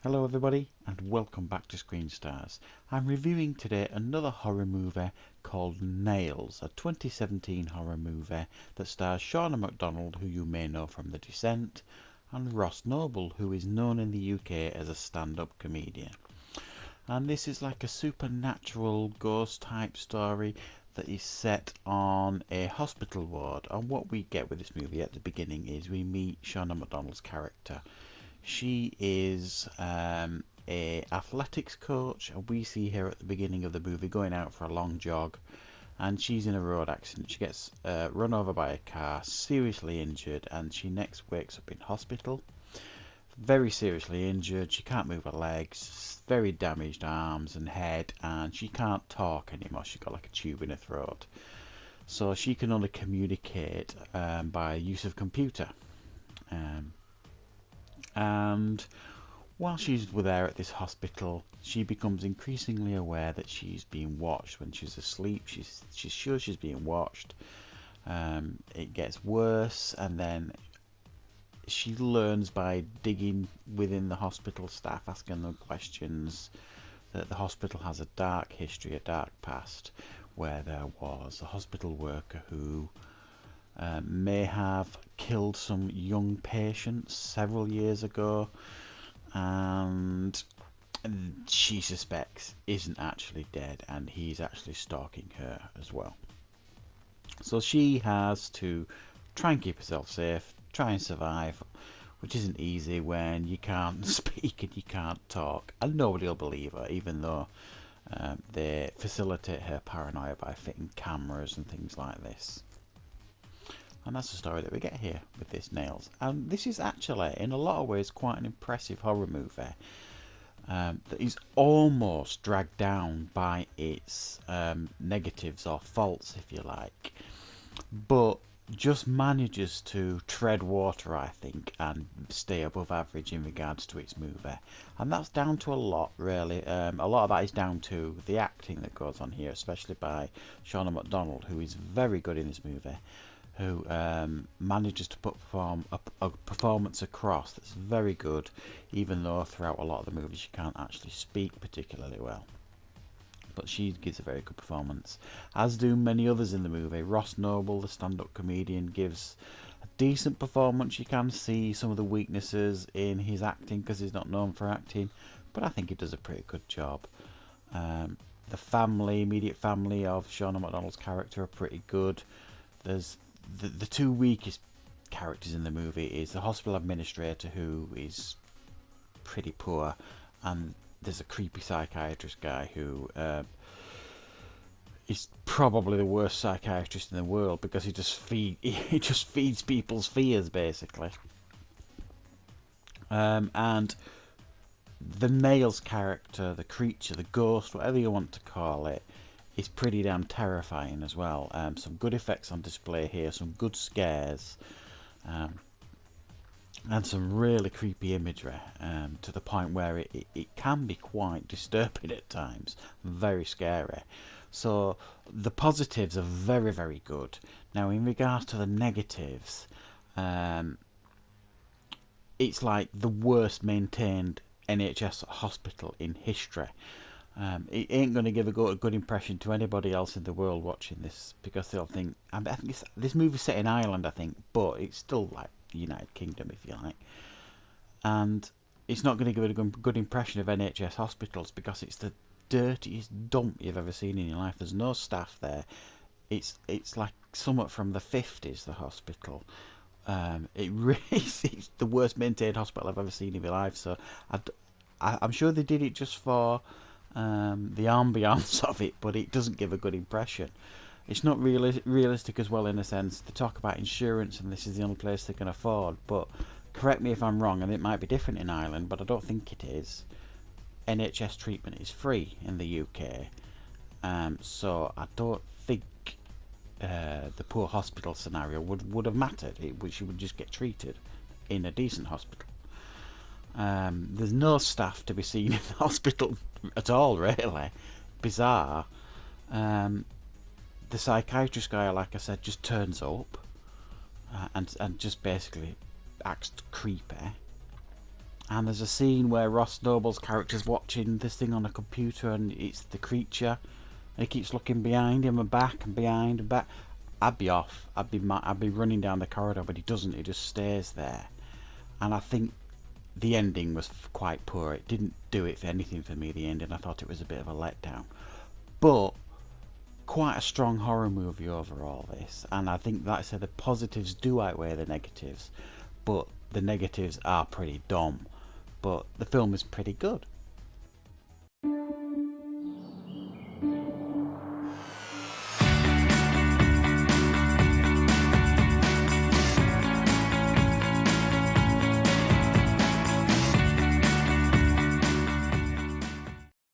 Hello everybody and welcome back to Screen Stars. I'm reviewing today another horror movie called Nails, a 2017 horror movie that stars Shauna MacDonald, who you may know from The Descent, and Ross Noble, who is known in the UK as a stand-up comedian. And this is like a supernatural ghost type story that is set on a hospital ward. And what we get with this movie at the beginning is we meet Shauna MacDonald's character. She is a athletics coach, and we see her at the beginning of the movie going out for a long jog, and she's in a road accident. She gets run over by a car, seriously injured, and she next wakes up in hospital, very seriously injured. She can't move her legs, very damaged arms and head, and she can't talk anymore. She's got like a tube in her throat, so she can only communicate by use of computer. Um, and while she's there at this hospital, she becomes increasingly aware that she's being watched. When she's asleep, she's sure she's being watched. It gets worse, and then she learns by digging within the hospital staff, asking them questions, that the hospital has a dark history, a dark past, where there was a hospital worker who may have killed some young patients several years ago, and she suspects isn't actually dead, and he's actually stalking her as well. So she has to try and keep herself safe, try and survive, which isn't easy when you can't speak and you can't talk, and nobody will believe her, even though they facilitate her paranoia by fitting cameras and things like this. And that's the story that we get here with this Nails. And this is actually, in a lot of ways, quite an impressive horror movie that is almost dragged down by its negatives or faults, if you like, but just manages to tread water, I think, and stay above average in regards to its movie. And that's down to a lot, really. A lot of that is down to the acting that goes on here, especially by Shauna MacDonald, who is very good in this movie, who manages to put a performance across that's very good, even though throughout a lot of the movie she can't actually speak particularly well. But she gives a very good performance, as do many others in the movie. Ross Noble, the stand-up comedian, gives a decent performance. You can see some of the weaknesses in his acting because he's not known for acting, but I think he does a pretty good job. The immediate family of Shauna MacDonald's character are pretty good. There's the two weakest characters in the movie is the hospital administrator, who is pretty poor, and there's a creepy psychiatrist guy who is probably the worst psychiatrist in the world because he just feeds people's fears basically. And the Nails character, the creature, the ghost, whatever you want to call it, is pretty damn terrifying as well. Some good effects on display here, some good scares, and some really creepy imagery, to the point where it can be quite disturbing at times, very scary. So the positives are very, very good. Now, in regards to the negatives, it's like the worst maintained NHS hospital in history. It ain't going to give a good impression to anybody else in the world watching this, because they'll think, I think this movie's set in Ireland, I think, but it's still like the United Kingdom, if you like. And it's not going to give it a good impression of NHS hospitals because it's the dirtiest dump you've ever seen in your life. There's no staff there. It's like somewhat from the 50s, the hospital. It really is the worst maintained hospital I've ever seen in my life. So I'm sure they did it just for the ambience of it, but it doesn't give a good impression. It's not realistic as well, in a sense. They talk about insurance and this is the only place they can afford, but correct me if I'm wrong, and it might be different in Ireland, but I don't think it is. NHS treatment is free in the UK, so I don't think the poor hospital scenario would have mattered. She would just get treated in a decent hospital. There's no staff to be seen in the hospital at all, really. Bizarre. The psychiatrist guy, like I said, just turns up and just basically acts creepy. And there's a scene where Ross Noble's character's watching this thing on a computer, and it's the creature. And he keeps looking behind him and back and behind and back. I'd be off. I'd be running down the corridor, but he doesn't. He just stays there. And I think the ending was quite poor. It didn't do it for anything for me, the ending. I thought it was a bit of a letdown. But quite a strong horror movie overall, this. And I think, like I said, the positives do outweigh the negatives. But the negatives are pretty dumb. But the film is pretty good.